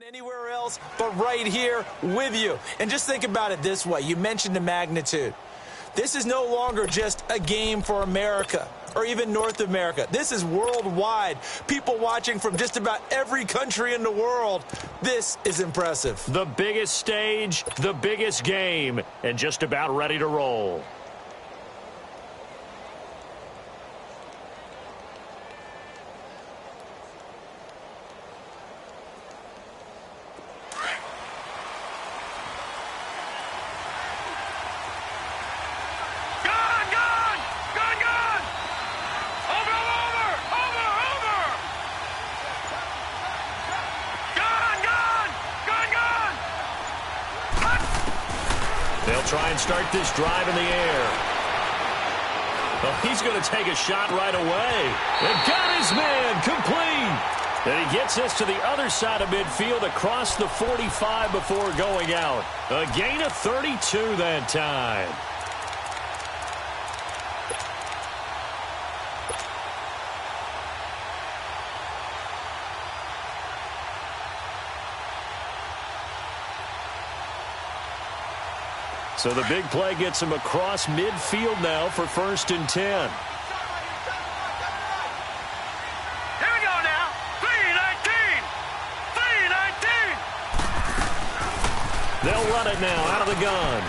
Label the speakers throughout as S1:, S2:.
S1: Anywhere else but right here with you. And just think about it this way. You mentioned the magnitude. This is no longer just a game for America or even North America. This is worldwide. People watching from just about every country in the world. This is impressive.
S2: The biggest stage, the biggest game, and just about ready to roll. They'll try and start this drive in the air. Oh, he's going to take a shot right away. And got his man complete. And he gets us to the other side of midfield across the 45 before going out. A gain of 32 that time. So the big play gets him across midfield now for 1st and 10.
S3: Here we go now. 3-19. 3-19.
S2: They'll run it now out of the gun.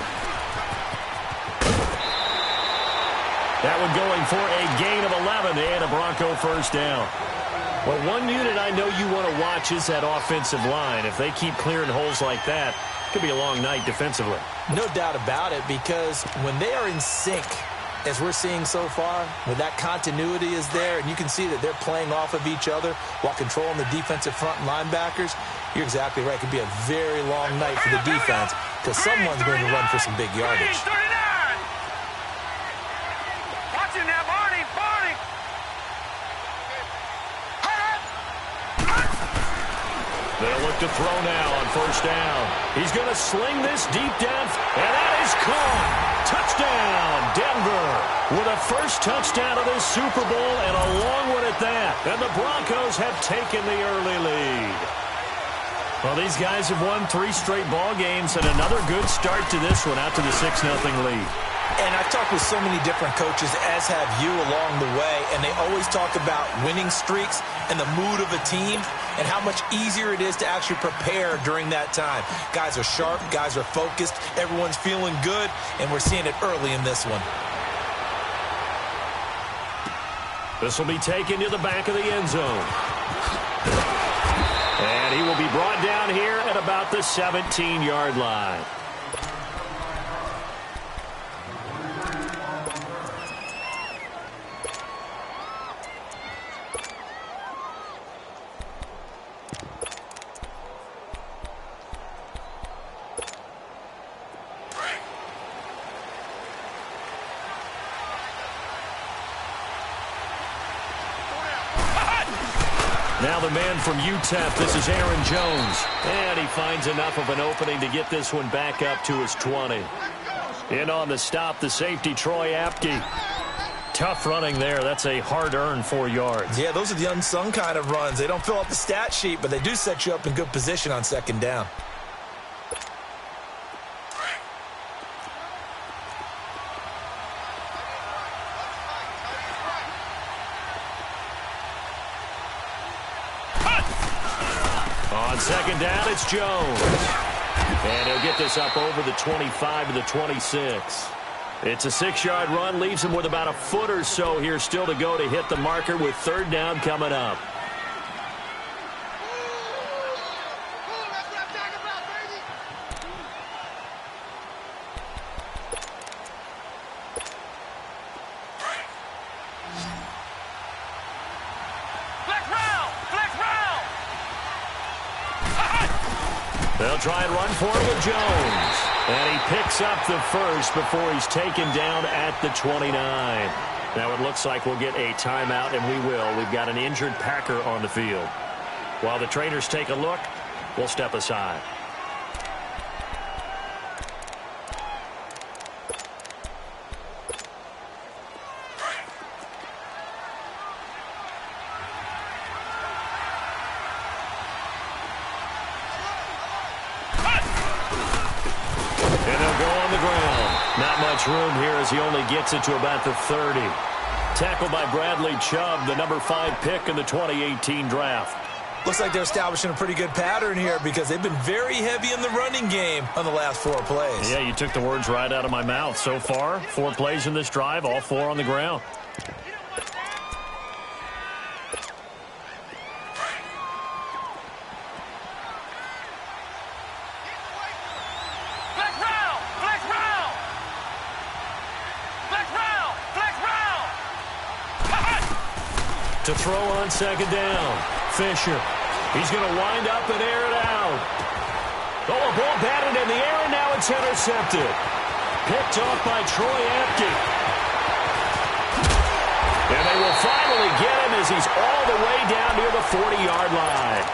S2: That one going for a gain of 11 and a Bronco first down. Well, one unit I know you want to watch is that offensive line. If they keep clearing holes like that, it could be a long night defensively.
S1: No doubt about it, because when they are in sync, as we're seeing so far, when that continuity is there, and you can see that they're playing off of each other while controlling the defensive front linebackers, you're exactly right. It could be a very long night for the defense because someone's going to run for some big yardage.
S3: 39. Watch him now, Barney. Barney.
S2: They'll look to throw now on 1st down. He's going to sling this deep down, and that is caught. Touchdown, Denver, with a first touchdown of this Super Bowl and a long one at that. And the Broncos have taken the early lead. Well, these guys have won 3 straight ball games and another good start to this one out to the 6-0 lead.
S1: And I've talked with so many different coaches, as have you along the way, and they always talk about winning streaks and the mood of a team and how much easier it is to actually prepare during that time. Guys are sharp, guys are focused, everyone's feeling good, and we're seeing it early in this one.
S2: This will be taken to the back of the end zone. And he will be brought down here at about the 17-yard line. Now the man from UTEP, this is Aaron Jones. And he finds enough of an opening to get this one back up to his 20. In on the stop, the safety, Troy Apke. Tough running there. That's a hard-earned 4 yards.
S1: Yeah, those are the unsung kind of runs. They don't fill up the stat sheet, but they do set you up in good position on 2nd down. On 2nd down, it's Jones. And he'll get this up over the 25 to the 26. It's a 6-yard run, leaves him with about a foot or so here still to go to hit the marker with 3rd down coming up. They'll try and run for it with Jones. And he picks up the first before he's taken down at the 29. Now it looks like we'll get a timeout, and we will. We've got an injured Packer on the field. While the trainers take a look, we'll step aside. room here as he only gets it to about the 30. Tackled by Bradley Chubb, the number 5 pick in the 2018 draft.
S4: Looks like they're establishing a pretty good pattern here because they've been very heavy in the running game on the last 4 plays.
S1: Yeah, you took the words right out of my mouth. So far, 4 plays in this drive, all 4 on the ground. To throw on second down. Fisher. He's going to wind up and air it out. Oh, a ball batted in the air, and now it's intercepted. Picked off by Troy Apke. And they will finally get him as he's all the way down near the 40-yard line.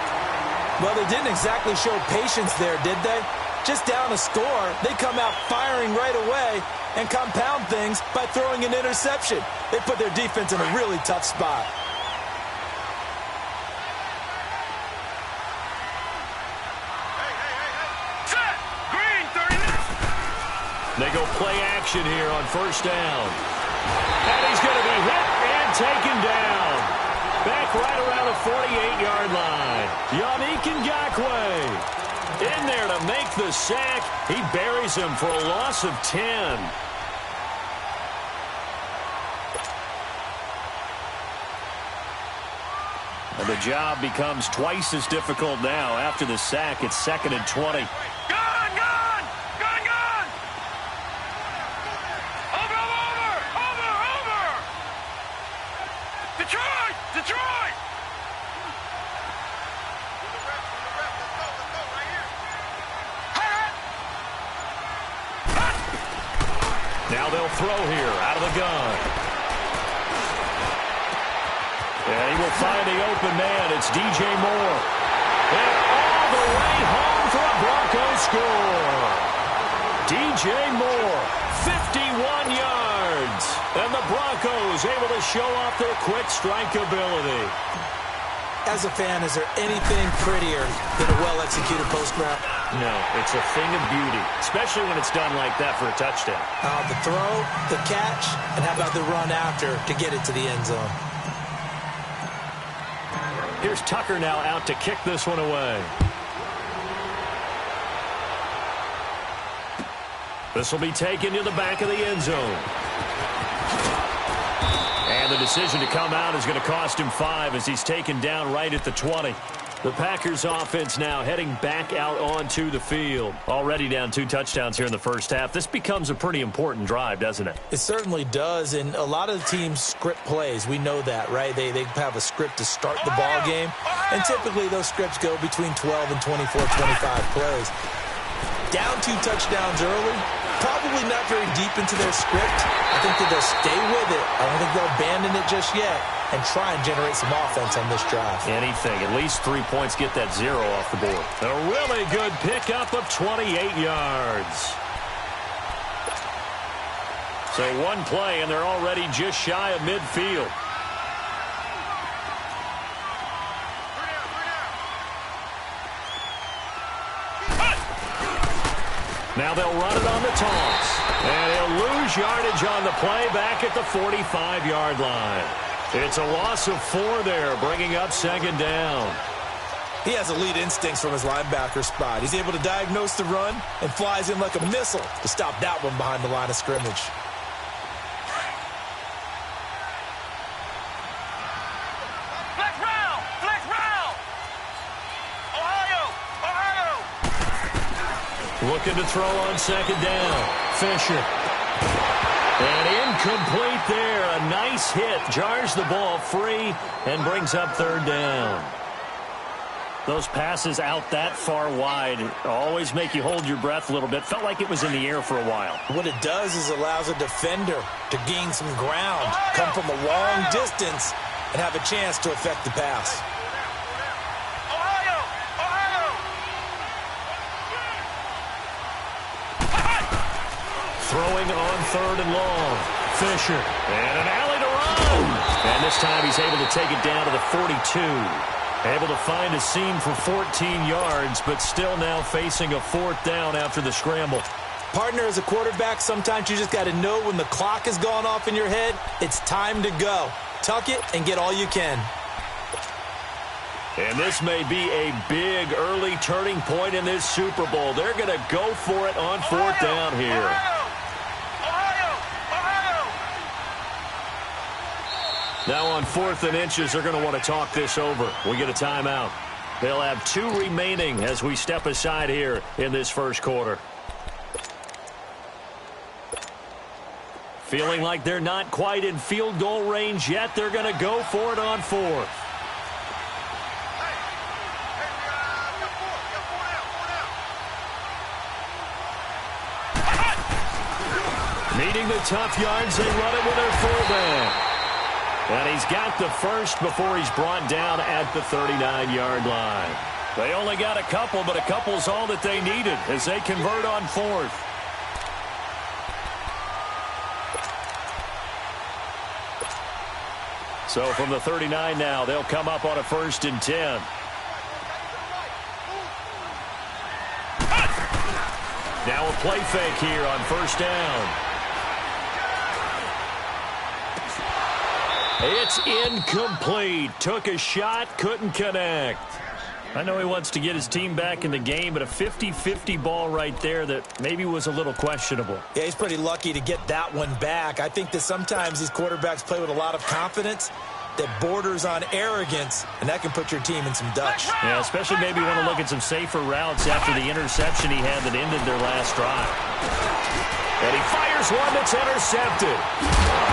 S4: Well, they didn't exactly show patience there, did they? Just down a score, they come out firing right away and compound things by throwing an interception. They put their defense in a really tough spot.
S1: They go play action here on first down. And he's going to be hit and taken down. Back right around the 48-yard line. Yannick Ngakoue in there to make the sack. He buries him for a loss of 10. And the job becomes twice as difficult now after the sack. It's 2nd and 20. Now they'll throw here out of the gun. And he will find the open man. It's DJ Moore. And all the way home for a Broncos score. DJ Moore, 51 yards. And the Broncos able to show off their quick strike ability.
S4: As a fan, is there anything prettier than a well-executed post route?
S1: No, it's a thing of beauty, especially when it's done like that for a touchdown.
S4: The throw, the catch, and how about the run after to get it to the end zone?
S1: Here's Tucker now out to kick this one away. This will be taken to the back of the end zone. And the decision to come out is going to cost him 5 as he's taken down right at the 20. The Packers offense now heading back out onto the field. Already down 2 touchdowns here in the first half. This becomes a pretty important drive, doesn't it?
S4: It certainly does, and a lot of the teams script plays. We know that, right? They have a script to start the ball game, and typically those scripts go between 12 and 24, 25 plays. Down 2 touchdowns early, probably not very deep into their script. I think that they'll stay with it. I don't think they'll abandon it just yet and try and generate some offense on this drive.
S1: Anything. At least 3 points get that 0 off the board. A really good pickup of 28 yards. So 1 play, and they're already just shy of midfield. Now they'll run it on the toss. And he'll lose yardage on the play back at the 45-yard line. It's a loss of 4 there, bringing up 2nd down.
S4: He has elite instincts from his linebacker spot. He's able to diagnose the run and flies in like a missile to stop that one behind the line of scrimmage.
S3: Flex round! Flex round! Ohio!
S1: Looking to throw on 2nd down. Fisher. And incomplete there. A nice hit. Jars the ball free and brings up 3rd down. Those passes out that far wide always make you hold your breath a little bit. Felt like it was in the air for a while.
S4: What it does is allows a defender to gain some ground, come from a long distance, and have a chance to affect the pass.
S1: Throwing on 3rd and long. Fisher. And an alley to run. And this time he's able to take it down to the 42. Able to find a seam for 14 yards, but still now facing a 4th down after the scramble.
S4: Partner, as a quarterback, sometimes you just got to know when the clock has gone off in your head, it's time to go. Tuck it and get all you can.
S1: And this may be a big early turning point in this Super Bowl. They're going to go for it on fourth down here. Now on 4th and inches, they're going to want to talk this over. We get a timeout. They'll have 2 remaining as we step aside here in this first quarter. Feeling like they're not quite in field goal range yet. They're going to go for it on 4th. Needing the tough yards, they run it with their fullback. And he's got the first before he's brought down at the 39-yard line. They only got a couple, but a couple's all that they needed as they convert on 4th. So from the 39 now, they'll come up on a 1st and 10. Now a play fake here on 1st down. It's incomplete. Took a shot, couldn't connect. I know he wants to get his team back in the game, but a 50-50 ball right there that maybe was a little questionable.
S4: Yeah, he's pretty lucky to get that one back. I think that sometimes these quarterbacks play with a lot of confidence that borders on arrogance, and that can put your team in some dutch.
S1: Yeah, especially maybe want to look at some safer routes after the interception he had that ended their last drive. And he fires one that's intercepted.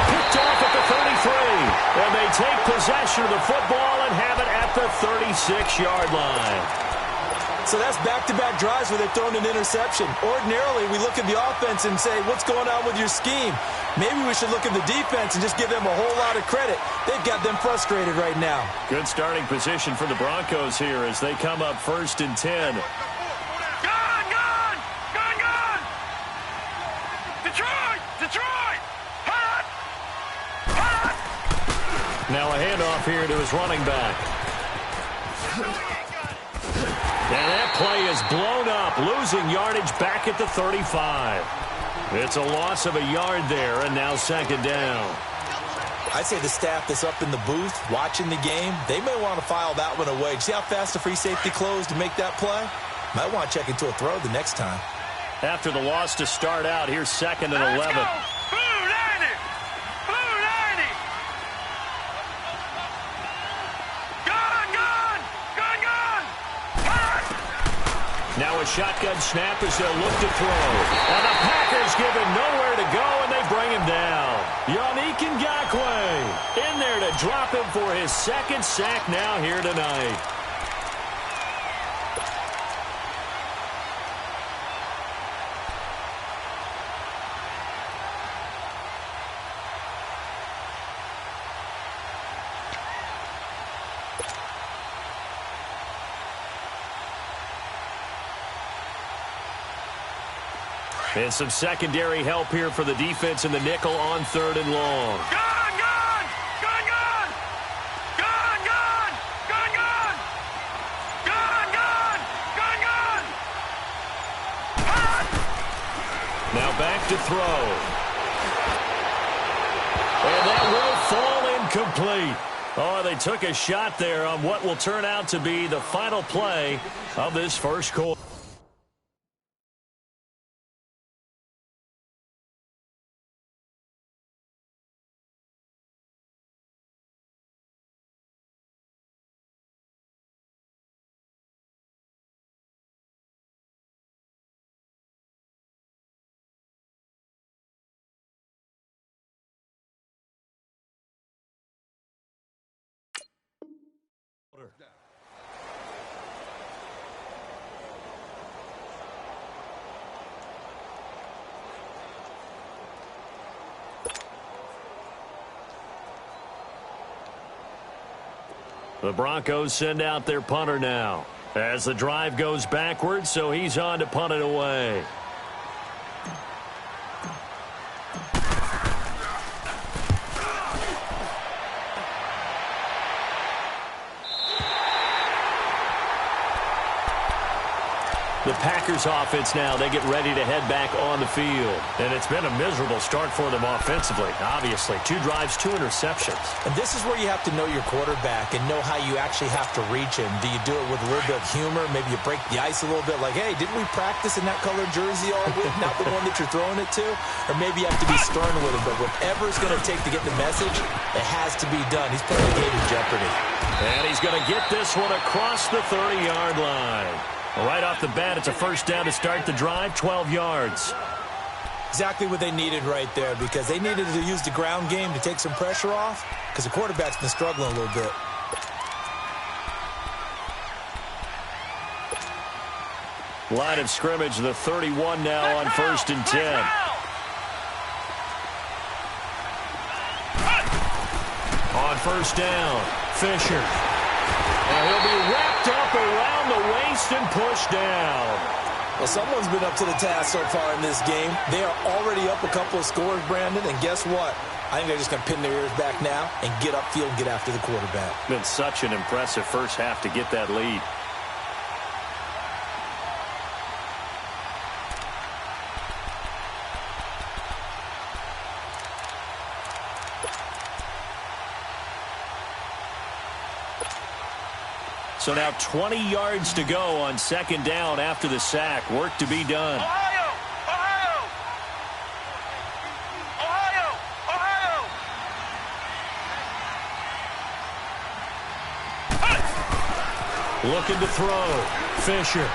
S1: Picked off at the 33. And they take possession of the football and have it at the 36-yard line.
S4: So that's back-to-back drives where they've thrown an interception. Ordinarily, we look at the offense and say, what's going on with your scheme? Maybe we should look at the defense and just give them a whole lot of credit. They've got them frustrated right now.
S1: Good starting position for the Broncos here as they come up 1st and 10. Now a handoff here to his running back. And that play is blown up, losing yardage back at the 35. It's a loss of a yard there, and now 2nd down.
S4: I'd say the staff that's up in the booth watching the game, they may want to file that one away. See how fast the free safety closed to make that play? Might want to check into a throw the next time.
S1: After the loss to start out, here's 2nd and 11. Now a shotgun snap as they'll look to throw. And the Packers give him nowhere to go, and they bring him down. Yannick Ngakoue in there to drop him for his 2nd sack now here tonight. And some secondary help here for the defense in the nickel on 3rd and long.
S3: Gun, gun! Gun, gun! Gun, gun! Gun, gun! Gun, gun! Gun, gun!
S1: Now back to throw. And that will fall incomplete. Oh, they took a shot there on what will turn out to be the final play of this first quarter. The Broncos send out their punter now as the drive goes backwards, so he's on to punt it away. The Packers offense now, they get ready to head back on the field. And it's been a miserable start for them offensively, obviously. 2 drives, 2 interceptions.
S4: And this is where you have to know your quarterback and know how you actually have to reach him. Do you do it with a little bit of humor? Maybe you break the ice a little bit like, hey, didn't we practice in that colored jersey all week? Not the one that you're throwing it to? Or maybe you have to be stern with him. But whatever it's going to take to get the message, it has to be done. He's putting the game in jeopardy.
S1: And he's going to get this one across the 30-yard line. Right off the bat, it's a first down to start the drive, 12 yards.
S4: Exactly what they needed right there, because they needed to use the ground game to take some pressure off, because the quarterback's been struggling a little bit.
S1: Line of scrimmage, the 31 now on 1st and 10. On 1st down, Fisher. And he'll be wrapped up around the waist and pushed down.
S4: Well, someone's been up to the task so far in this game. They are already up a couple of scores, Brandon, and guess what? I think they're just going to pin their ears back now and get upfield and get after the quarterback.
S1: Been such an impressive first half to get that lead. So now 20 yards to go on 2nd down after the sack. Work to be done.
S3: Ohio! Ohio! Ohio!
S1: Looking to throw. Fisher.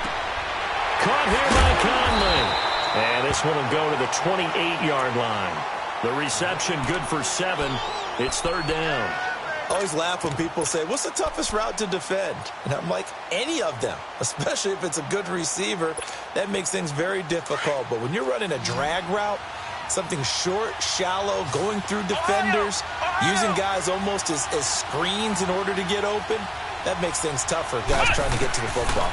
S1: Caught here by Conley. And this one will go to the 28-yard line. The reception good for 7. It's 3rd down.
S4: I always laugh when people say, what's the toughest route to defend? And I'm like, any of them, especially if it's a good receiver. That makes things very difficult. But when you're running a drag route, something short, shallow, going through defenders, using guys almost as screens in order to get open, that makes things tough for guys trying to get to the football.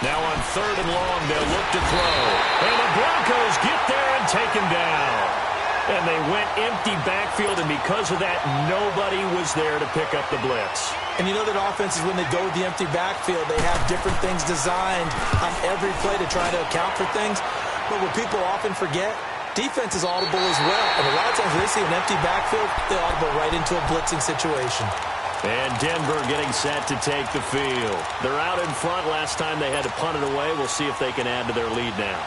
S1: Now on 3rd and long, they'll look to throw. And the Broncos get there and take him down. And they went empty backfield, and because of that, nobody was there to pick up the blitz.
S4: And you know that offenses, when they go with the empty backfield, they have different things designed on every play to try to account for things. But what people often forget, defense is audible as well. And a lot of times when they see an empty backfield, they audible right into a blitzing situation.
S1: And Denver getting set to take the field. They're out in front. Last time they had to punt it away. We'll see if they can add to their lead now.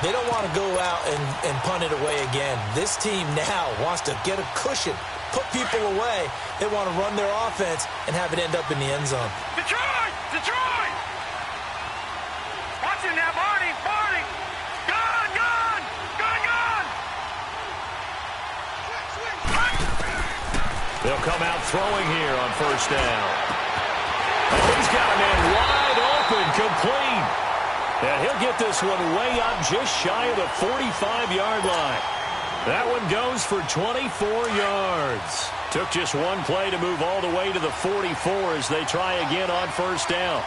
S4: They don't want to go out and punt it away again. This team now wants to get a cushion, put people away. They want to run their offense and have it end up in the end zone.
S3: Detroit! Detroit! Watch it now, Barney! Barney! Gun! Gun! Gun! Gun!
S1: They'll come out throwing here on 1st down. And he's got a man wide open, complete. And he'll get this one way up just shy of the 45-yard line. That one goes for 24 yards. Took just one play to move all the way to the 44 as they try again on 1st down.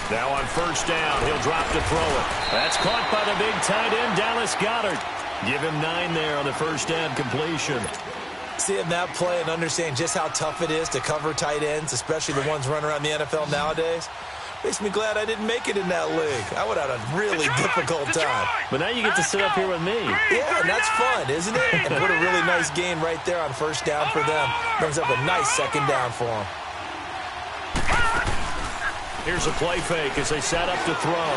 S1: Now on 1st down, he'll drop to throw it. That's caught by the big tight end, Dallas Goedert. Give him 9 there on the 1st down completion.
S4: Seeing that play and understanding just how tough it is to cover tight ends, especially the ones running around the NFL nowadays, makes me glad I didn't make it in that league. I would have had a really difficult time.
S1: But now you get to sit up here with me.
S4: Yeah, and that's fun, isn't it? And what a really nice game right there on 1st down for them. Brings up a nice 2nd down for them.
S1: Here's a play fake as they set up to throw.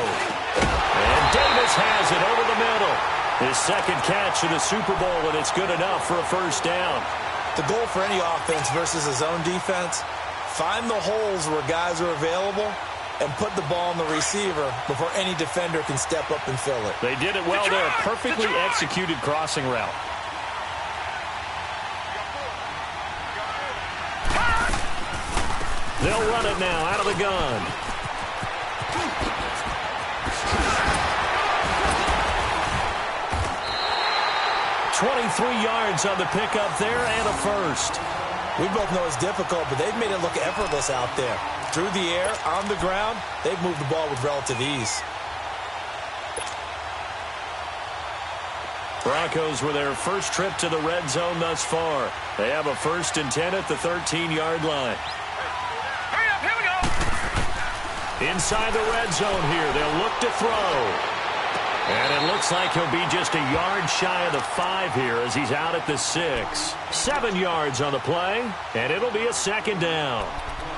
S1: And Davis has it over the middle. His 2nd catch in the Super Bowl, and it's good enough for a 1st down.
S4: The goal for any offense versus a zone defense, find the holes where guys are available and put the ball on the receiver before any defender can step up and fill it.
S1: They did it well there. Perfectly executed crossing route. They'll run it now out of the gun. 23 yards on the pickup there and a first.
S4: We both know it's difficult, but they've made it look effortless out there. Through the air, on the ground, they've moved the ball with relative ease.
S1: Broncos with their first trip to the red zone thus far. They have a 1st and 10 at the 13-yard line.
S3: Hurry up, here we go!
S1: Inside the red zone here, they'll look to throw. And it looks like he'll be just a yard shy of the 5 here as he's out at the 6. 7 yards on the play, and it'll be a second down.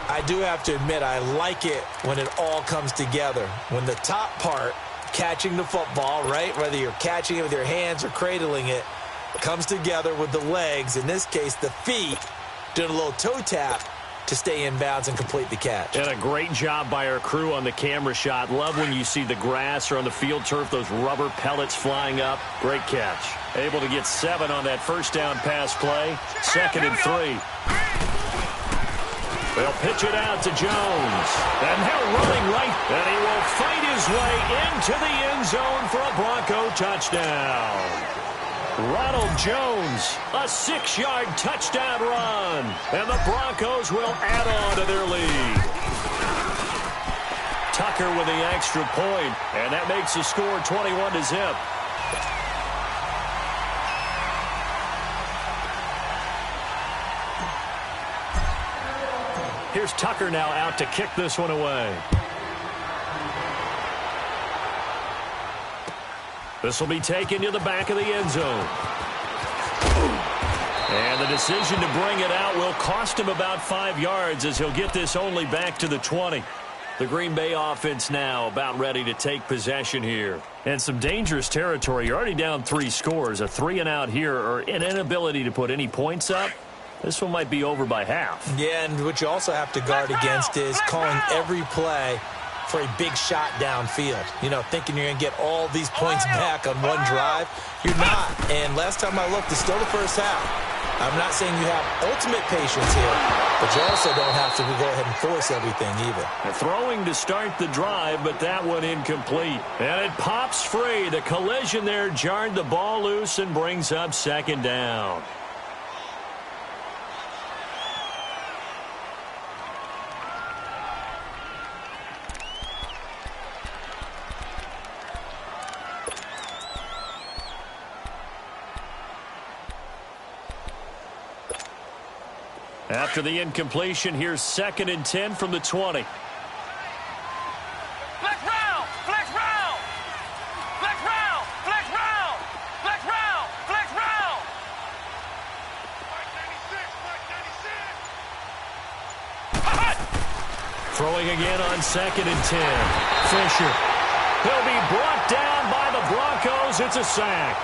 S4: I do have to admit, I like it when it all comes together. When the top part, catching the football, right, whether you're catching it with your hands or cradling it, comes together with the legs, in this case the feet, doing a little toe tap to stay in bounds and complete the catch.
S1: And a great job by our crew on the camera shot. Love when you see the grass or on the field turf, those rubber pellets flying up. Great catch. Able to get 7 on that first down pass play. 2nd and 3. They'll pitch it out to Jones. And they're running right. And he will fight his way into the end zone for a Bronco touchdown. Ronald Jones, a 6-yard touchdown run. And the Broncos will add on to their lead. Tucker with the extra point, and that makes the score 21-0. Here's Tucker now out to kick this one away. This will be taken to the back of the end zone. And the decision to bring it out will cost him about 5 yards as he'll get this only back to the 20. The Green Bay offense now about ready to take possession here. And some dangerous territory. You're already down 3 scores. A 3-and-out here or an inability to put any points up. This one might be over by half.
S4: Yeah, and what you also have to guard against is calling every play for a big shot downfield. You know, thinking you're going to get all these points back on one drive. You're not. And last time I looked, it's still the first half. I'm not saying you have ultimate patience here, but you also don't have to go ahead and force everything either.
S1: Throwing to start the drive, but that one incomplete. And it pops free. The collision there jarred the ball loose and brings up 2nd down. After the incompletion, here's 2nd and 10 from the 20.
S3: Flex round! Flex round! Flex round! Flex round! Flex round! Flex round! Flex 96!
S1: Throwing again on 2nd and 10. Fisher. He'll be brought down by the Broncos. It's a sack.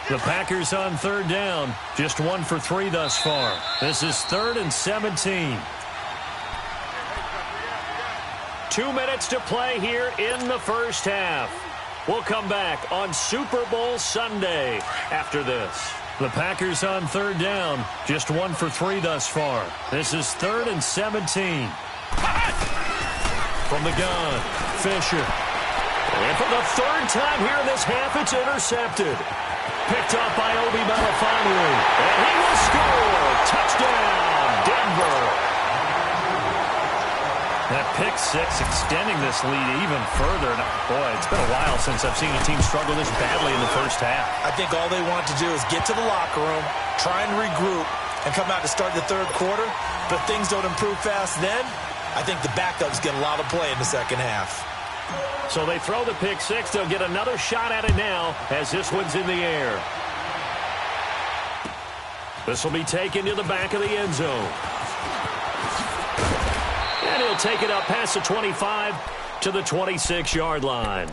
S1: The Packers on 3rd down. Just 1 for 3 thus far. This is 3rd and 17. 2 minutes to play here in the first half. We'll come back on Super Bowl Sunday after this. The Packers on 3rd down. Just 1 for 3 thus far. This is 3rd and 17. From the gun, Fisher. And for the 3rd time here in this half, it's intercepted. Picked up by Obi Melifonwu. And he will score. Touchdown, Denver. That pick 6 extending this lead even further. Boy, it's been a while since I've seen a team struggle this badly in the first half.
S4: I think all they want to do is get to the locker room, try and regroup, and come out to start the 3rd quarter. But if things don't improve fast then, I think the backups get a lot of play in the 2nd half.
S1: So they throw the pick 6. They'll get another shot at it now as this one's in the air. This will be taken to the back of the end zone. And he'll take it up past the 25 to the 26-yard line.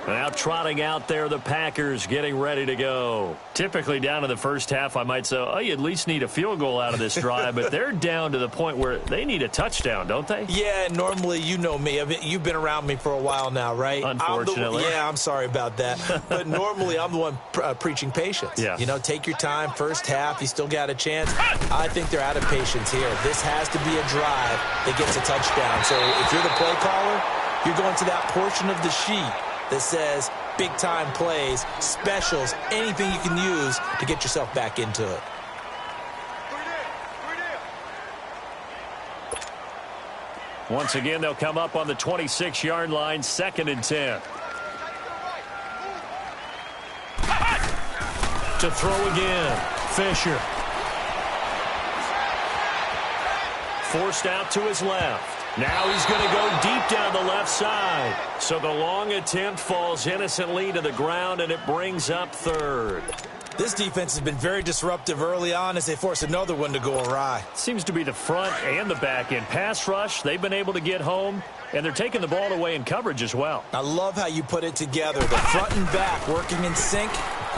S1: Now trotting out there, the Packers getting ready to go. Typically down in the first half, I might say, oh, you at least need a field goal out of this drive. But they're down to the point where they need a touchdown, don't they?
S4: Yeah, normally, you know me. You've been around me for a while now, right?
S1: Unfortunately.
S4: I'm sorry about that. But normally, I'm the one preaching patience.
S1: Yeah.
S4: You know, take your time. First half, you still got a chance. I think they're out of patience here. This has to be a drive that gets a touchdown. So if you're the play caller, you're going to that portion of the sheet that says big-time plays, specials, anything you can use to get yourself back into it.
S1: Once again, they'll come up on the 26-yard line, 2nd and 10. To throw again, Fisher. Forced out to his left. Now he's going to go deep down the left side. So the long attempt falls innocently to the ground, and it brings up 3rd.
S4: This defense has been very disruptive early on as they force another one to go awry.
S1: Seems to be the front and the back end. Pass rush, they've been able to get home, and they're taking the ball away in coverage as well.
S4: I love how you put it together. The front and back working in sync,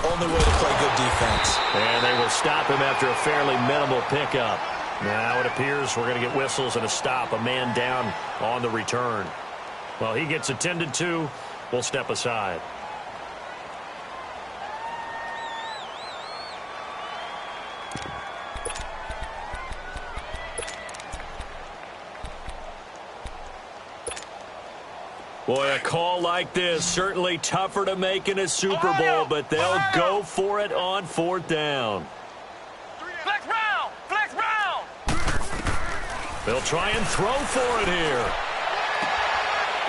S4: only way to play good defense.
S1: And they will stop him after a fairly minimal pickup. Now it appears we're going to get whistles and a stop, a man down on the return. Well, he gets attended to. We'll step aside. Boy, a call like this, certainly tougher to make in a Super Bowl, but they'll go for it on 4th down.
S3: Flex round! Flex round!
S1: They'll try and throw for it here.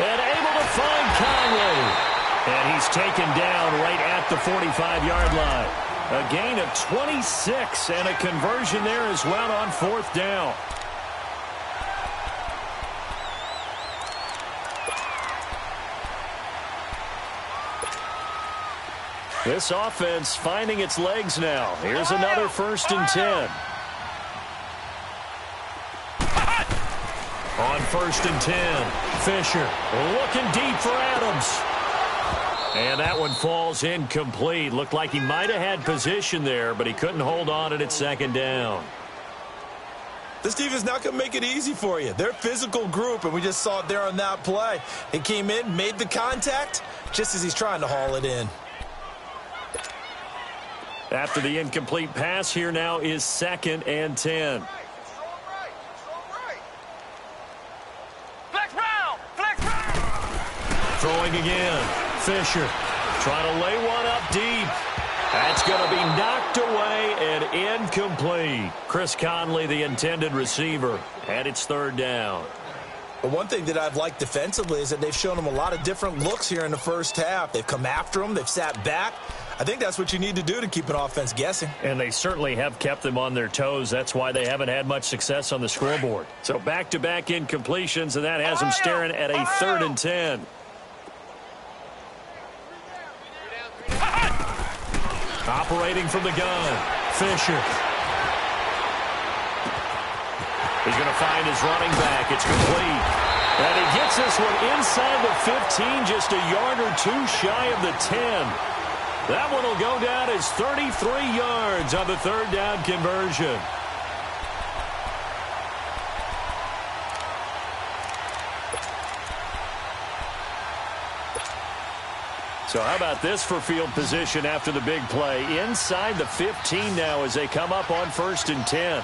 S1: And able to find Conley. And he's taken down right at the 45-yard line. A gain of 26 and a conversion there as well on 4th down. This offense finding its legs now. Here's another 1st and 10. On 1st and 10, Fisher looking deep for Adams. And that one falls incomplete. Looked like he might have had position there, but he couldn't hold on, and it's 2nd down.
S4: This defense is not going to make it easy for you. They're a physical group, and we just saw it there on that play. He came in, made the contact, just as he's trying to haul it in.
S1: After the incomplete pass, here now is 2nd and 10.
S3: Flex round! Flex round!
S1: Throwing again. Fisher trying to lay one up deep. That's going to be knocked away and incomplete. Chris Conley, the intended receiver, and it's 3rd down.
S4: But one thing that I've liked defensively is that they've shown him a lot of different looks here in the first half. They've come after him. They've sat back. I think that's what you need to do to keep an offense guessing.
S1: And they certainly have kept them on their toes. That's why they haven't had much success on the scoreboard. So back-to-back incompletions, and that has them staring at a 3rd and 10. Operating from the gun, Fisher. He's going to find his running back. It's complete. And he gets this one inside the 15, just a yard or two shy of the 10. That one will go down as 33 yards on the 3rd down conversion. So how about this for field position after the big play? Inside the 15 now as they come up on 1st and 10.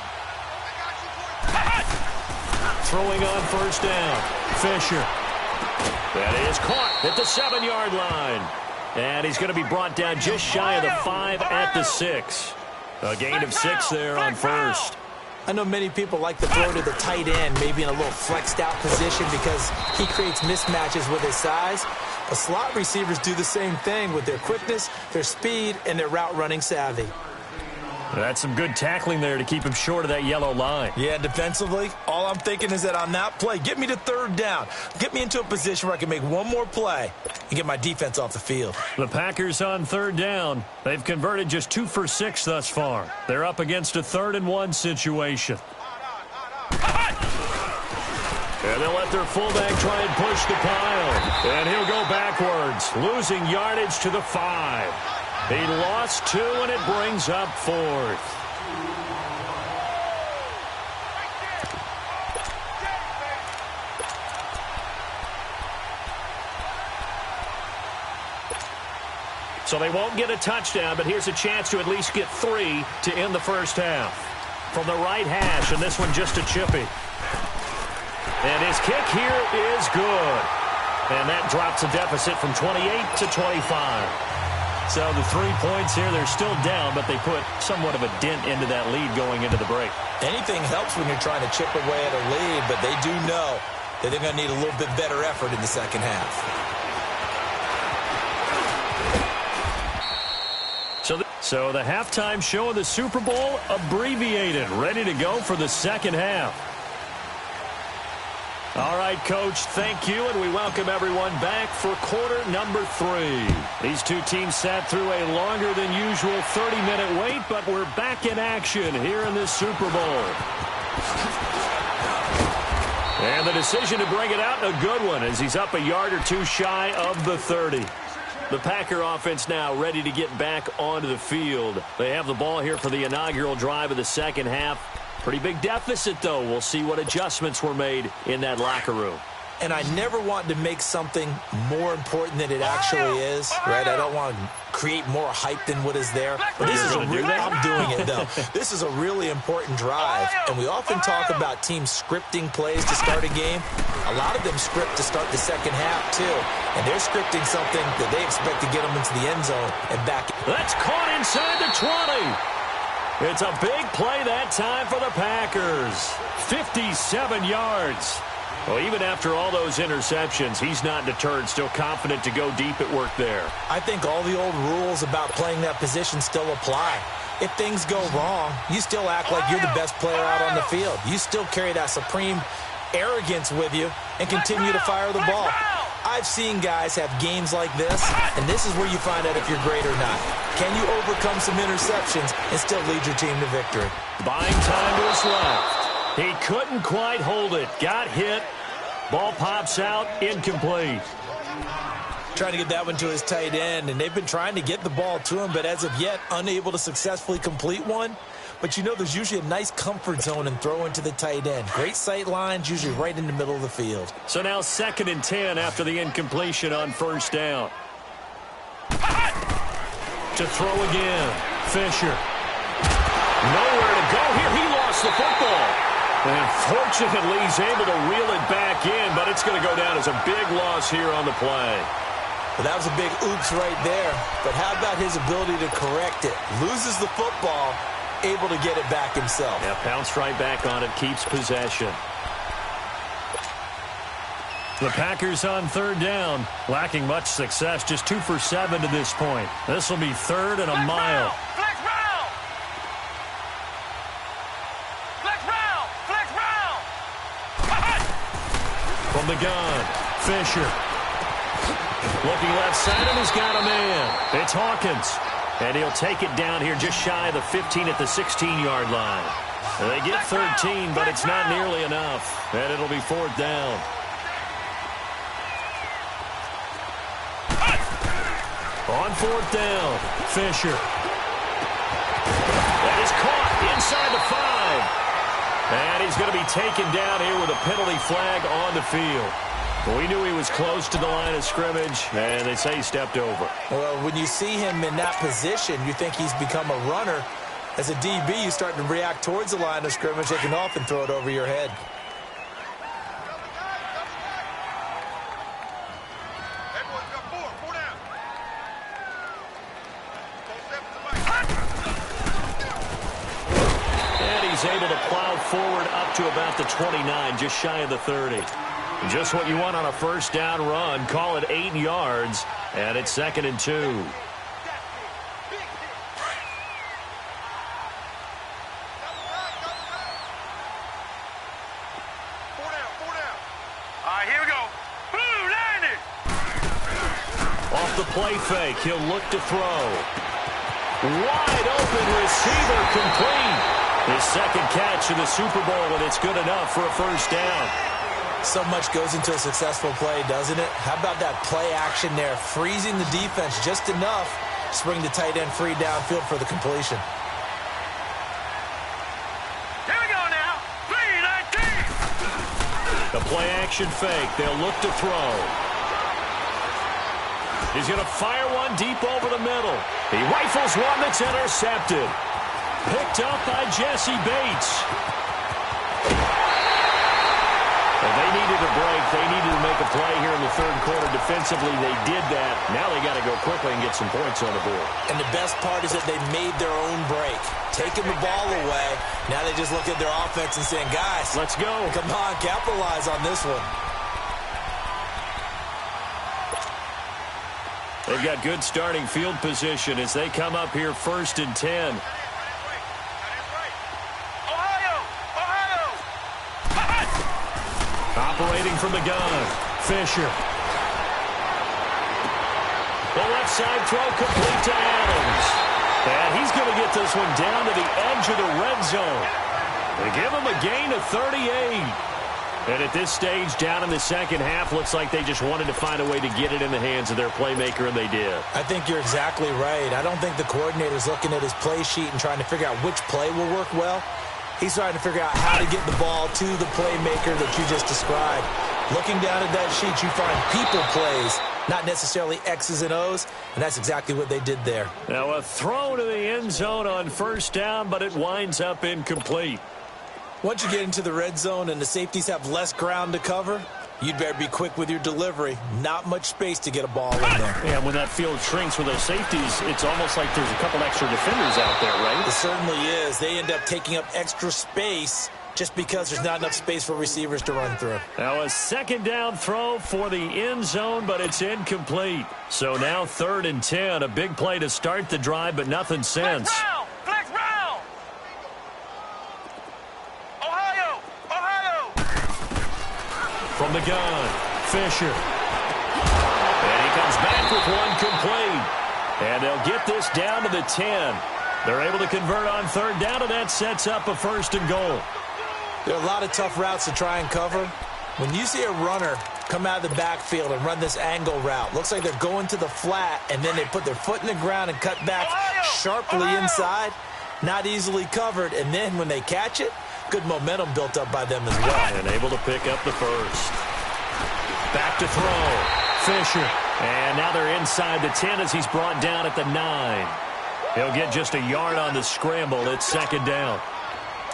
S1: Throwing on 1st down. Fisher. That is caught at the 7-yard line. And he's going to be brought down just shy of the 5 at the 6. A gain of 6 there on 1st.
S4: I know many people like to throw to the tight end, maybe in a little flexed out position because he creates mismatches with his size. But slot receivers do the same thing with their quickness, their speed, and their route running savvy.
S1: That's some good tackling there to keep him short of that yellow line.
S4: Yeah, defensively, all I'm thinking is that on that play, get me to 3rd down. Get me into a position where I can make one more play and get my defense off the field.
S1: The Packers on 3rd down. They've converted just 2 for 6 thus far. They're up against a 3rd and 1 situation. And they'll let their fullback try and push the pile. And he'll go backwards, losing yardage to the 5. He lost 2, and it brings up 4th. So they won't get a touchdown, but here's a chance to at least get 3 to end the first half. From the right hash, and this one just a chippy. And his kick here is good. And that drops a deficit from 28 to 25. So the 3 points here, they're still down, but they put somewhat of a dent into that lead going into the break.
S4: Anything helps when you're trying to chip away at a lead, but they do know that they're going to need a little bit better effort in the second half.
S1: So the halftime show of the Super Bowl abbreviated, ready to go for the second half. All right, Coach, thank you, and we welcome everyone back for quarter number 3. These two teams sat through a longer than usual 30-minute wait, but we're back in action here in this Super Bowl. And the decision to bring it out, a good one, as he's up a yard or two shy of the 30. The Packer offense now ready to get back onto the field. They have the ball here for the inaugural drive of the second half. Pretty big deficit, though. We'll see what adjustments were made in that locker room.
S4: And I never want to make something more important than it actually is, right? I don't want to create more hype than what is there. But this is I'm doing it, though. This is a really important drive. And we often talk about teams scripting plays to start a game. A lot of them script to start the second half, too. And they're scripting something that they expect to get them into the end zone and back.
S1: That's caught inside the 20. It's a big play that time for the Packers. 57 yards. Well, even after all those interceptions, he's not deterred, still confident to go deep at work there.
S4: I think all the old rules about playing that position still apply. If things go wrong, you still act like you're the best player out on the field. You still carry that supreme arrogance with you and continue to fire the ball. I've seen guys have games like this, and this is where you find out if you're great or not. Can you overcome some interceptions and still lead your team to victory?
S1: Buying time to his left. He couldn't quite hold it. Got hit. Ball pops out. Incomplete.
S4: Trying to get that one to his tight end, and they've been trying to get the ball to him, but as of yet, unable to successfully complete one. But you know there's usually a nice comfort zone and throw into the tight end. Great sight lines, usually right in the middle of the field.
S1: So now 2nd and 10 after the incompletion on first down. To throw again. Fisher. Nowhere to go here. He lost the football. And fortunately, he's able to reel it back in, but it's going to go down as a big loss here on the play.
S4: Well, that was a big oops right there. But how about his ability to correct it? Loses the football, able to get it back himself.
S1: Yeah, pounced right back on it, keeps possession. The Packers on 3rd down, lacking much success, just 2 for 7 to this point. This will be 3rd and a mile. From the gun, Fisher. Looking left side, and he's got a man. It's Hawkins. And he'll take it down here just shy of the 15 at the 16-yard line. They get 13, but it's not nearly enough. And it'll be 4th down. On 4th down, Fisher. That is caught inside the 5. And he's going to be taken down here with a penalty flag on the field. We knew he was close to the line of scrimmage, and they say he stepped over.
S4: Well, when you see him in that position, you think he's become a runner. As a DB, you start to react towards the line of scrimmage. They can often throw it over your head.
S1: Able to plow forward up to about the 29, just shy of the 30. Just what you want on a first down run. Call it 8 yards, and it's 2nd and 2. 4 down.
S3: All right, here we go. Boom, landed.
S1: Off the play fake, he'll look to throw. Wide open receiver, complete. His 2nd catch in the Super Bowl, and it's good enough for a first down.
S4: So much goes into a successful play, doesn't it? How about that play action there, freezing the defense just enough to bring the tight end free downfield for the completion.
S3: Here we go now. 3-19.
S1: The play action fake. They'll look to throw. He's going to fire one deep over the middle. He rifles one that's intercepted. Picked up by Jesse Bates. Well, they needed a break. They needed to make a play here in the 3rd quarter. Defensively, they did that. Now they got to go quickly and get some points on the board.
S4: And the best part is that they made their own break. Taking the ball away. Now they just look at their offense and saying, guys,
S1: let's go.
S4: Come on, capitalize on this one.
S1: They've got good starting field position as they come up here 1st and 10. Operating from the gun, Fisher. The left side throw complete to Adams. And he's going to get this one down to the edge of the red zone. They give him a gain of 38. And at this stage, down in the second half, looks like they just wanted to find a way to get it in the hands of their playmaker, and they did.
S4: I think you're exactly right. I don't think the coordinator's looking at his play sheet and trying to figure out which play will work well. He's trying to figure out how to get the ball to the playmaker that you just described. Looking down at that sheet, you find people plays, not necessarily X's and O's, and that's exactly what they did there.
S1: Now a throw to the end zone on 1st down, but it winds up incomplete.
S4: Once you get into the red zone and the safeties have less ground to cover, you'd better be quick with your delivery. Not much space to get a ball in there.
S2: Yeah, when that field shrinks with those safeties, it's almost like there's a couple extra defenders out there, right?
S4: It certainly is. They end up taking up extra space just because there's not enough space for receivers to run through.
S1: Now a 2nd down throw for the end zone, but it's incomplete. So now 3rd and 10, a big play to start the drive, but nothing since.
S3: Flex round! Ohio!
S1: From the gun, Fisher. And he comes back with one complete. And they'll get this down to the 10. They're able to convert on 3rd down, and that sets up a 1st and goal.
S4: There are a lot of tough routes to try and cover. When you see a runner come out of the backfield and run this angle route, looks like they're going to the flat, and then they put their foot in the ground and cut back sharply inside. Not easily covered, and then when they catch it, good momentum built up by them as well.
S1: And able to pick up the 1st. Back to throw. Fisher. And now they're inside the 10 as he's brought down at the 9. He'll get just a yard on the scramble. It's 2nd down.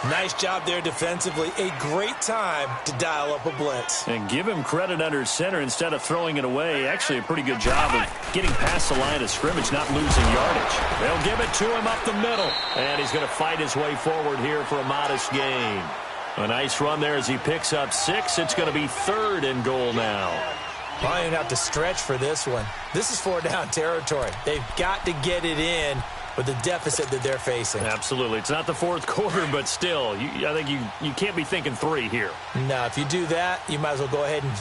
S4: Nice job there defensively. A great time to dial up a blitz.
S1: And give him credit under center instead of throwing it away. Actually a pretty good job of getting past the line of scrimmage, not losing yardage. They'll give it to him up the middle. And he's going to fight his way forward here for a modest gain. A nice run there as he picks up 6. It's going to be 3rd and goal now.
S4: Probably going to have to stretch for this one. This is 4 down territory. They've got to get it in with the deficit that they're facing.
S1: Absolutely. It's not the 4th quarter, but still, I think you can't be thinking 3 here.
S4: No, if you do that, you might as well go ahead and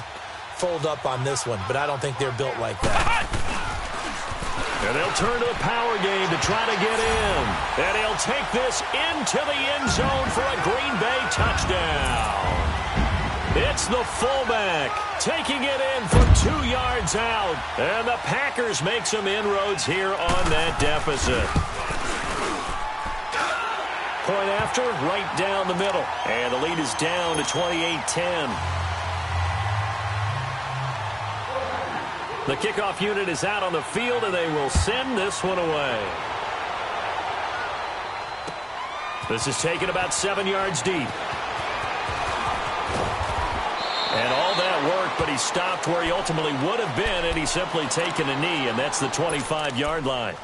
S4: fold up on this one, but I don't think they're built like that.
S1: And they'll turn to the power game to try to get in. And he'll take this into the end zone for a Green Bay touchdown. It's the fullback taking it in from 2 yards out. And the Packers make some inroads here on that deficit. Point after, right down the middle. And the lead is down to 28-10. The kickoff unit is out on the field, and they will send this one away. This is taken about 7 yards deep. And all that work, but he stopped where he ultimately would have been, and he's simply taken a knee, and that's the 25-yard line.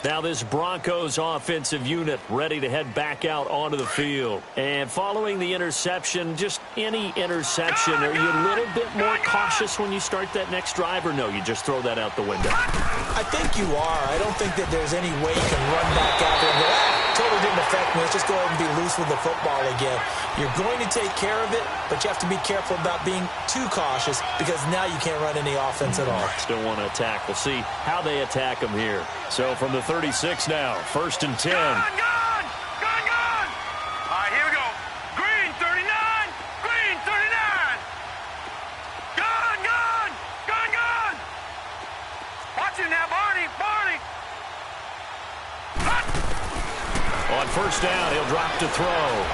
S1: Now this Broncos offensive unit ready to head back out onto the field. And following the interception, just any interception, are you a little bit more cautious when you start that next drive, or no, you just throw that out the window?
S4: I think you are. I don't think that there's any way you can run back out there and go, totally didn't affect me. Let's just go ahead and be loose with the football again. You're going to take care of it, but you have to be careful about being too cautious because now you can't run any offense at all.
S1: Still want to attack. We'll see how they attack them here. So from the 36 now, 1st and 10.
S3: Gun! All right, here we go. Green 39! Green 39! Gun! Watch it now, Barney!
S1: On 1st down, he'll drop to throw.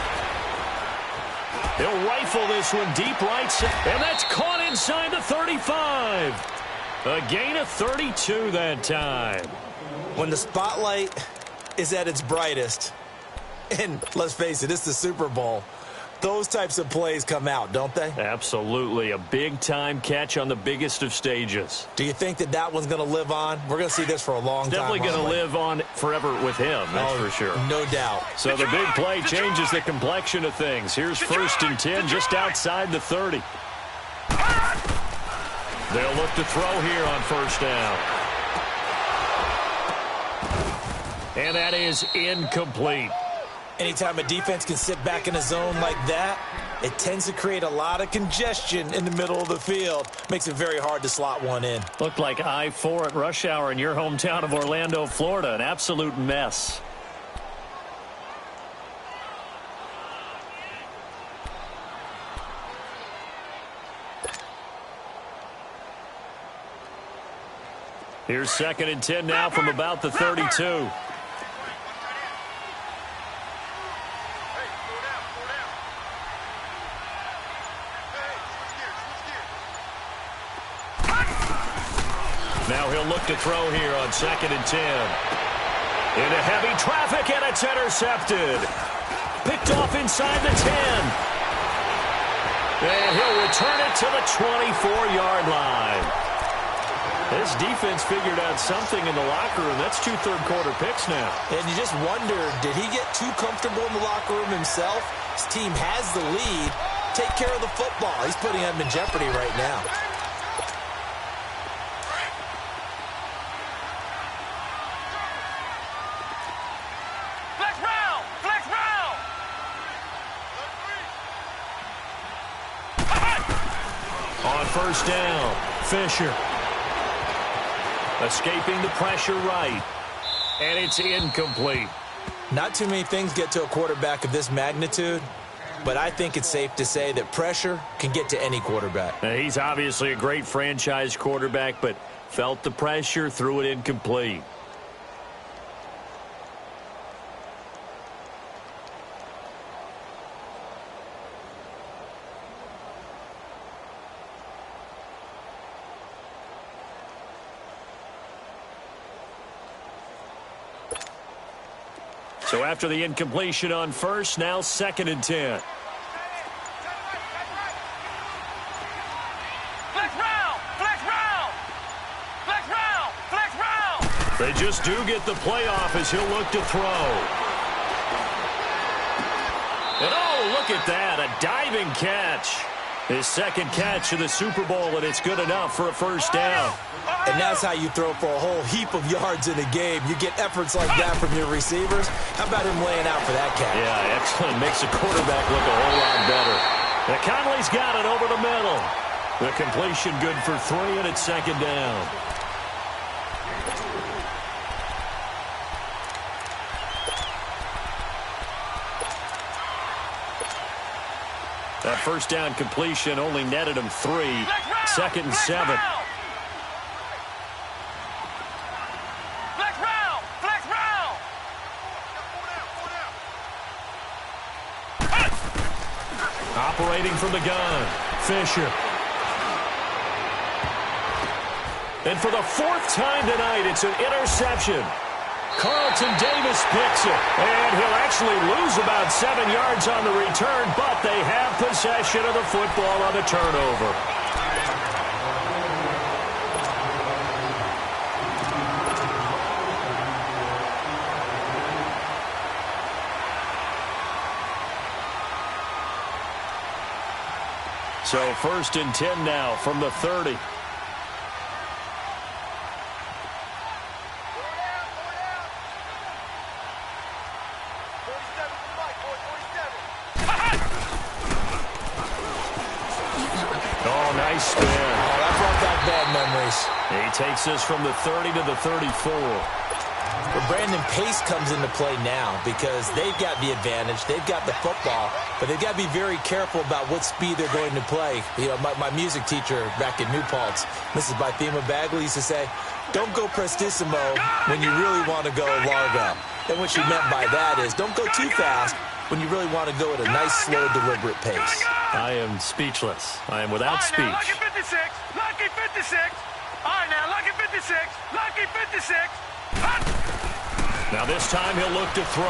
S1: He'll rifle this one deep right side, and that's caught inside the 35. A gain of 32 that time.
S4: When the spotlight is at its brightest, and let's face it, it's the Super Bowl, those types of plays come out, don't they?
S1: Absolutely. A big-time catch on the biggest of stages.
S4: Do you think that that one's going to live on? We're going to see this for a long time.
S1: Definitely going to live on forever with him, that's for sure.
S4: No doubt.
S1: So the big play changes the complexion of things. Here's 1st and 10 just outside the 30. They'll look to throw here on 1st down. And that is incomplete.
S4: Anytime a defense can sit back in a zone like that, it tends to create a lot of congestion in the middle of the field. Makes it very hard to slot one in.
S1: Looked like I-4 at rush hour in your hometown of Orlando, Florida. An absolute mess. Here's 2nd and 10 now from about the 32. Now he'll look to throw here on 2nd and 10. Into heavy traffic, and it's intercepted. Picked off inside the 10. And he'll return it to the 24-yard line. This defense figured out something in the locker room. That's 2 third-quarter picks now.
S4: And you just wonder, did he get too comfortable in the locker room himself? His team has the lead. Take care of the football. He's putting them in jeopardy right now.
S1: On 1st down, Fisher. Escaping the pressure right. And it's incomplete.
S4: Not too many things get to a quarterback of this magnitude, but I think it's safe to say that pressure can get to any quarterback.
S1: Now, he's obviously a great franchise quarterback, but felt the pressure, threw it incomplete. So after the incompletion on 1st, now 2nd and 10. They just do get the playoff as he'll look to throw. And oh, look at that, a diving catch. His 2nd catch of the Super Bowl, and it's good enough for a 1st down.
S4: And that's how you throw for a whole heap of yards in a game. You get efforts like that from your receivers. How about him laying out for that catch?
S1: Yeah, excellent. Makes the quarterback look a whole lot better. Now Conley's got it over the middle. The completion good for 3, and it's 2nd down. That 1st down completion only netted him 3. 2nd and 7. Operating from the gun, Fisher. And for the 4th time tonight, it's an interception. Carlton Davis picks it. And he'll actually lose about 7 yards on the return, but they have possession of the football on the turnover. So 1st and 10 now from the 30. Oh, nice spin.
S4: Oh, that brought back bad memories.
S1: He takes this from the 30 to the 34.
S4: But Brandon, pace comes into play now because they've got the advantage. They've got the football, but they've got to be very careful about what speed they're going to play. You know, my music teacher back in New Paltz, Mrs. Bythema Bagley, used to say, don't go prestissimo when you really want to go largo. And what she meant by that is don't go too fast when you really want to go at a nice, slow, deliberate pace.
S1: I am speechless. I am without speech.
S3: Lucky 56. Lucky 56. All right, now, lucky 56. Lucky 56.
S1: Now this time he'll look to throw.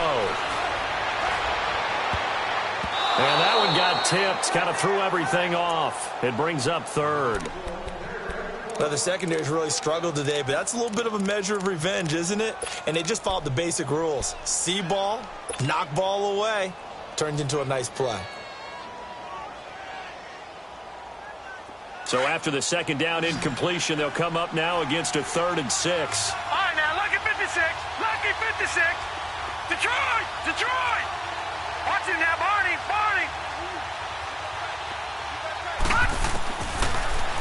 S1: And that one got tipped. Kind of threw everything off. It brings up 3rd.
S4: Well, the secondary's really struggled today, but that's a little bit of a measure of revenge, isn't it? And they just followed the basic rules. See ball, knock ball away. Turned into a nice play.
S1: So after the 2nd down incompletion, they'll come up now against a 3rd and 6.
S3: All right, now, lucky 56. Lucky 56. 26. Detroit! Detroit! Watch him now, Barney! Barney!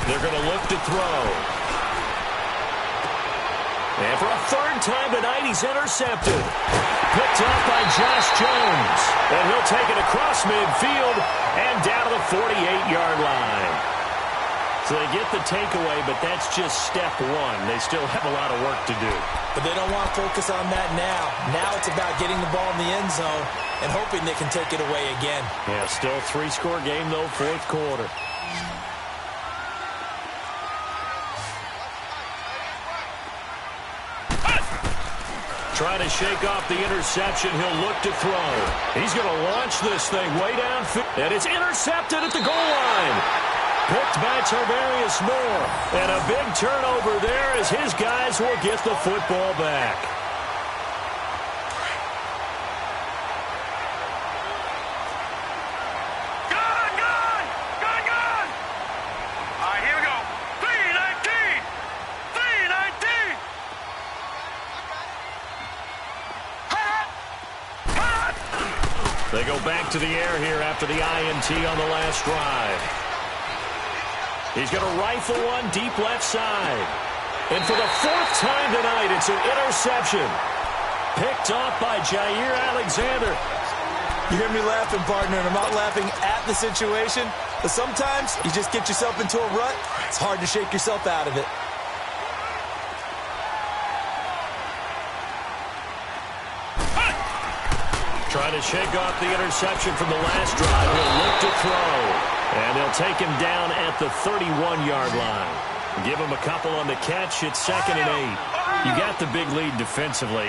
S1: They're going to look to throw. And for a third time tonight, he's intercepted. Picked up by Josh Jones. And he'll take it across midfield and down to the 48-yard line. So they get the takeaway, but that's just step one. They still have a lot of work to do.
S4: But they don't want to focus on that now. Now it's about getting the ball in the end zone and hoping they can take it away again.
S1: Yeah, still a 3-score game, though, fourth quarter. Trying to shake off the interception. He'll look to throw. He's going to launch this thing way downfield. And it's intercepted at the goal line. Picked by Tarvarius Moore. And a big turnover there as his guys will get the football back.
S3: All right, here we go. 319! 319!
S1: They go back to the air here after the INT on the last drive. He's going to rifle one deep left side. And for the fourth time tonight, it's an interception. Picked off by Jair Alexander.
S4: You hear me laughing, partner, and I'm not laughing at the situation. But sometimes you just get yourself into a rut. It's hard to shake yourself out of it.
S1: Trying to shake off the interception from the last drive. He'll look to throw. And they'll take him down at the 31-yard line. Give him a couple on the catch. It's 2nd and 8. You got the big lead defensively.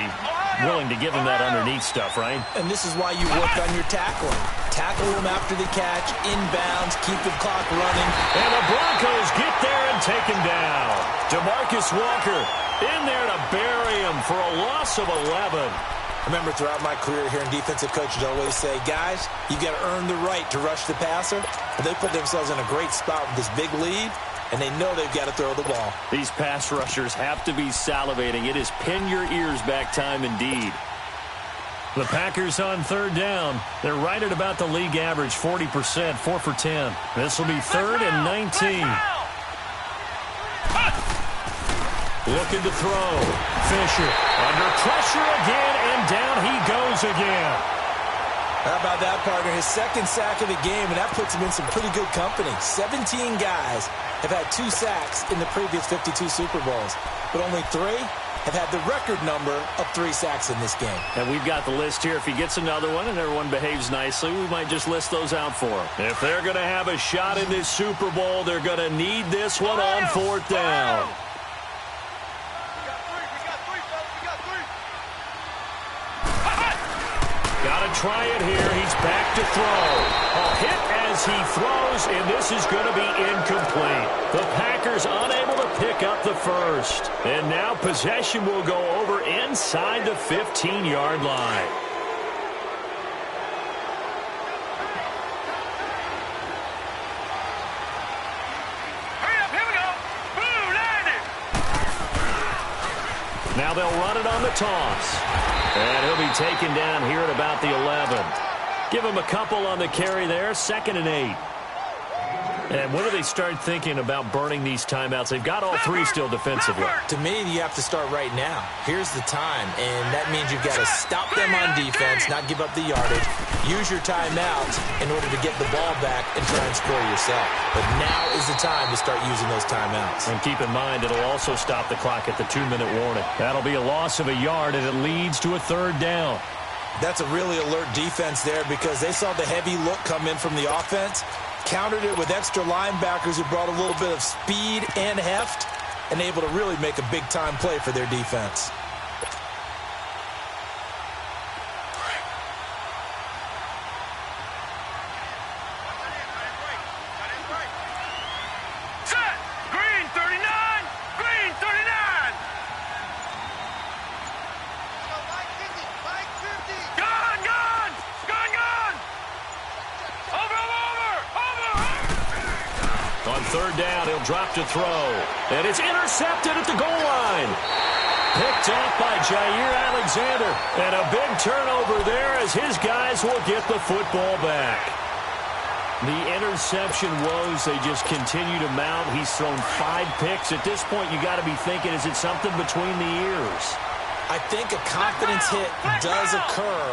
S1: Willing to give him that underneath stuff, right?
S4: And this is why you work on your tackling. Tackle him after the catch, inbounds, keep the clock running.
S1: And the Broncos get there and take him down. DeMarcus Walker in there to bury him for a loss of 11.
S4: I remember throughout my career hearing defensive coaches always say, guys, you got to earn the right to rush the passer. But they put themselves in a great spot with this big lead, and they know they've got to throw the ball.
S1: These pass rushers have to be salivating. It is pin your ears back time indeed. The Packers on third down. They're right at about the league average, 40%, 4 for 10. This will be 3rd and 19. Looking to throw. Fisher under pressure again, and down he goes again.
S4: How about that, partner? His second sack of the game, and that puts him in some pretty good company. 17 guys have had 2 sacks in the previous 52 Super Bowls, but only 3 have had the record number of 3 sacks in this game.
S1: And we've got the list here. If he gets another one and everyone behaves nicely, we might just list those out for him. If they're going to have a shot in this Super Bowl, they're going to need this one on 4th down. Got to try it here. He's back to throw. A hit as he throws, and this is going to be incomplete. The Packers unable to pick up the first. And now possession will go over inside the 15-yard line.
S3: Hurry up, here we go. Blue landed.
S1: Now they'll run it on the toss. And he'll be taken down here at about the 11. Give him a couple on the carry there, 2nd and 8. And when do they start thinking about burning these timeouts? They've got all 3 still defensively.
S4: To me, you have to start right now. Here's the time, and that means you've got to stop them on defense, not give up the yardage, use your timeouts in order to get the ball back and try and score yourself. But now is the time to start using those timeouts.
S1: And keep in mind, it'll also stop the clock at the 2-minute warning. That'll be a loss of a yard, and it leads to a 3rd down.
S4: That's a really alert defense there because they saw the heavy look come in from the offense, countered it with extra linebackers who brought a little bit of speed and heft, and able to really make a big-time play for their defense.
S3: Set. Green 39. Green 39. Gone, gone. Gone, gone. Over.
S1: On 3rd down, he'll drop to throw. And it's intercepted at the goal line. picked off by Jair Alexander. And a big turnover there as his guys will get the football back. The interception woes, they just continue to mount. He's thrown 5 picks. At this point, you got to be thinking, is it something between the ears?
S4: I think a confidence hit does occur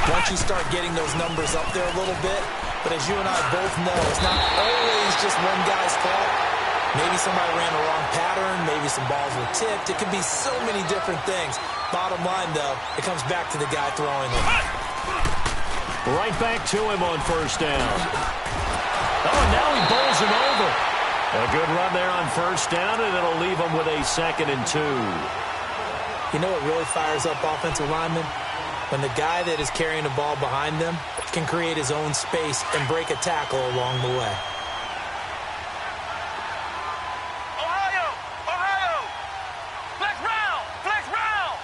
S4: once you start getting those numbers up there a little bit. But as you and I both know, it's not always just one guy's fault. Maybe somebody ran the wrong pattern. Maybe some balls were tipped. It could be so many different things. Bottom line, though, it comes back to the guy throwing them.
S1: Right back to him on first down. Oh, and now he bowls him over. A good run there on first down, and it'll leave him with a 2nd and 2.
S4: You know what really fires up offensive linemen? When the guy that is carrying the ball behind them can create his own space and break a tackle along the way.
S3: Ohio! Ohio! Flex round! Flex round!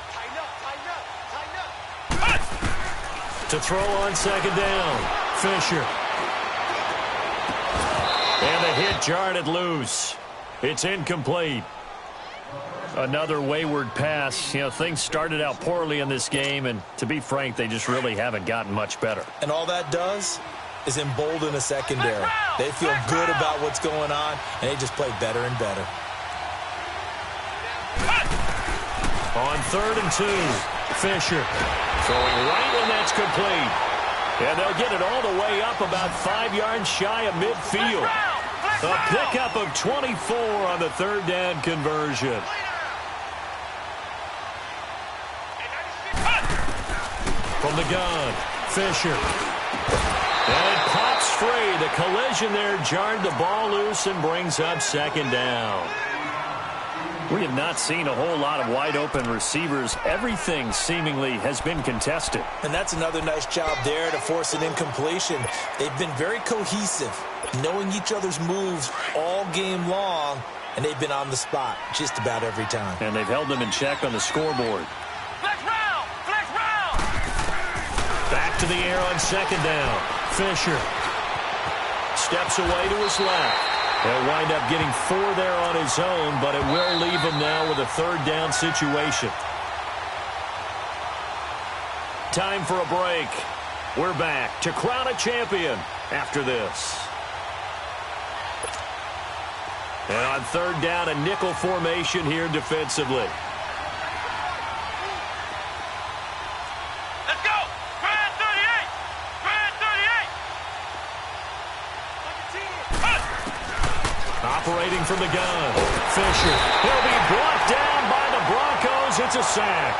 S3: Tighten up, tighten up, tighten up.
S1: To throw on 2nd down, Fisher. And the hit jarred it loose. It's incomplete. Another wayward pass. You know, things started out poorly in this game, and to be frank, they just really haven't gotten much better.
S4: And all that does is embolden a secondary. They feel good about what's going on, and they just play better and better.
S1: On 3rd and 2, Fisher throwing right, and that's complete. And they'll get it all the way up about 5 yards shy of midfield. A pickup of 24 on the 3rd down conversion. From the gun, Fisher. And it pops free. The collision there jarred the ball loose and brings up 2nd down. We have not seen a whole lot of wide-open receivers. Everything seemingly has been contested.
S4: And that's another nice job there to force an incompletion. They've been very cohesive, knowing each other's moves all game long, and they've been on the spot just about every time.
S1: And they've held them in check on the scoreboard.
S3: Flex round! Flex round!
S1: Back to the air on 2nd down. Fisher steps away to his left. He'll wind up getting 4 there on his own, but it will leave him now with a 3rd down situation. Time for a break. We're back to crown a champion after this. And on 3rd down, a nickel formation here defensively.
S3: Let's go! Grand 38! Grand 38!
S1: Operating from the gun, Fisher. He'll be brought down by the Broncos. It's a sack.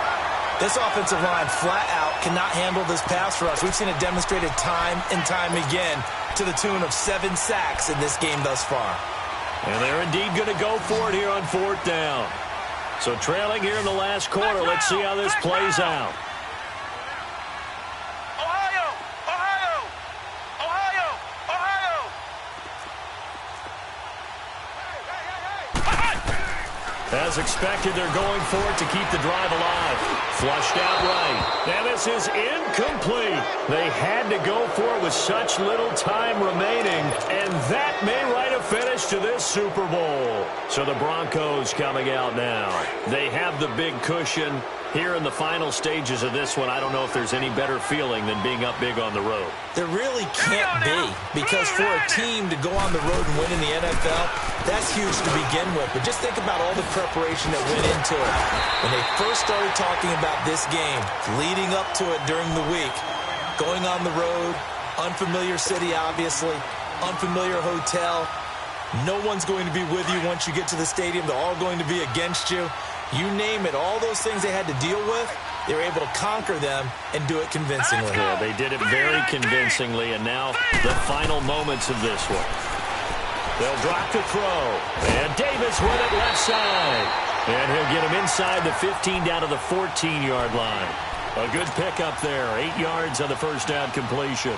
S4: This offensive line flat out cannot handle this pass rush. We've seen it demonstrated time and time again to the tune of 7 sacks in this game thus far.
S1: And they're indeed going to go for it here on 4th down. So trailing here in the last quarter. Let's see how this plays out.
S3: Ohio! Ohio! Ohio! Ohio!
S1: As expected, they're going for it to keep the drive alive. Flushed out right. And this is incomplete. They had to go for it with such little time remaining, and that may write a finish to this Super Bowl. So the Broncos coming out now. They have the big cushion. Here in the final stages of this one, I don't know if there's any better feeling than being up big on the road.
S4: There really can't be, because for a team to go on the road and win in the NFL, that's huge to begin with. But just think about all the preparation that went into it. When they first started talking about this game, leading up to it during the week, going on the road, unfamiliar city, obviously, unfamiliar hotel. No one's going to be with you once you get to the stadium. They're all going to be against you. You name it, all those things they had to deal with, they were able to conquer them and do it convincingly.
S1: Yeah, they did it very convincingly, and now the final moments of this one. They'll drop to throw, and Davis with it left side. And he'll get him inside the 15 down to the 14-yard line. A good pickup there, 8 yards on the first down completion.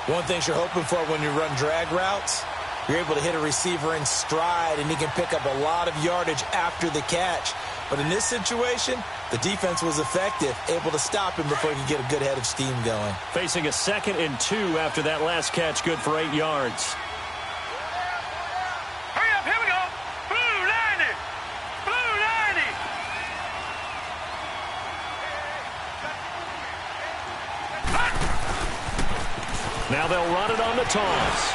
S4: One thing you're hoping for when you run drag routes, you're able to hit a receiver in stride, and he can pick up a lot of yardage after the catch. But in this situation, the defense was effective, able to stop him before he could get a good head of steam going.
S1: Facing a 2nd and 2 after that last catch, good for 8 yards.
S3: Hurry up, here we go! Blue line it!
S1: Now they'll run it on the toss.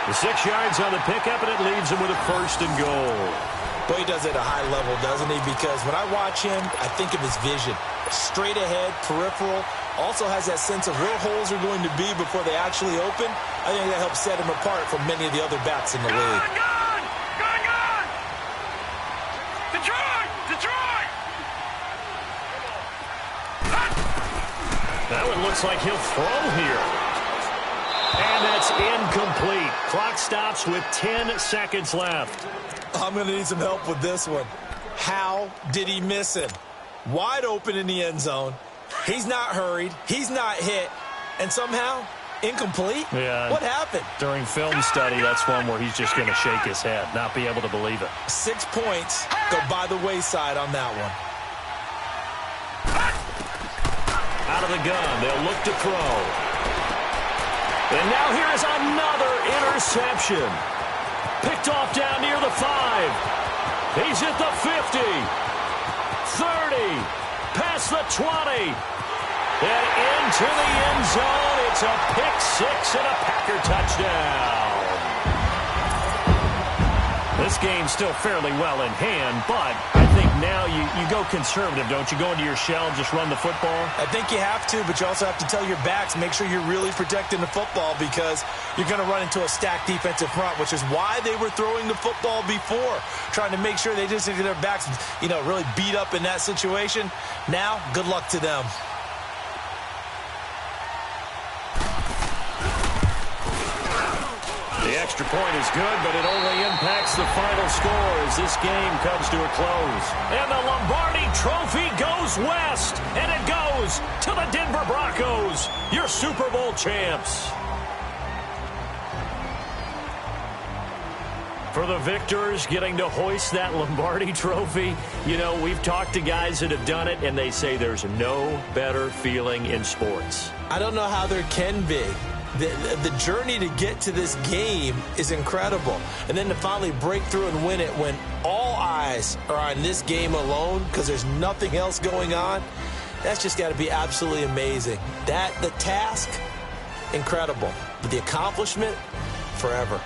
S1: The 6 yards on the pickup, and it leaves him with a 1st and goal.
S4: Boy, he does it at a high level, doesn't he? Because when I watch him, I think of his vision. Straight ahead, peripheral, also has that sense of where holes are going to be before they actually open. I think that helps set him apart from many of the other backs in the league.
S3: Gun! Detroit! Detroit!
S1: Now it looks like he'll throw here. And that's incomplete. Clock stops with 10 seconds left.
S4: I'm going to need some help with this one. How did he miss him? Wide open in the end zone. He's not hurried. He's not hit. And somehow, incomplete?
S1: Yeah.
S4: What happened?
S1: During film study, that's one where he's just going to shake his head, not be able to believe it.
S4: 6 points go by the wayside on that one.
S1: Out of the gun, they'll look to throw. And now here is another interception. Picked off down near the 5. He's at the 50. 30. Past the 20. And into the end zone. It's a pick 6 and a Packer touchdown. This game's still fairly well in hand, but I think now you go conservative, don't you? Go into your shell and just run the football?
S4: I think you have to, but you also have to tell your backs, make sure you're really protecting the football because you're going to run into a stacked defensive front, which is why they were throwing the football before, trying to make sure they just get their backs, really beat up in that situation. Now, good luck to them.
S1: The extra point is good, but it only impacts the final score as this game comes to a close. And the Lombardi Trophy goes west, and it goes to the Denver Broncos, your Super Bowl champs. For the victors getting to hoist that Lombardi Trophy, we've talked to guys that have done it, and they say there's no better feeling in sports.
S4: I don't know how there can be. The journey to get to this game is incredible. And then to finally break through and win it when all eyes are on this game alone because there's nothing else going on, that's just got to be absolutely amazing. The task, incredible. But the accomplishment, forever.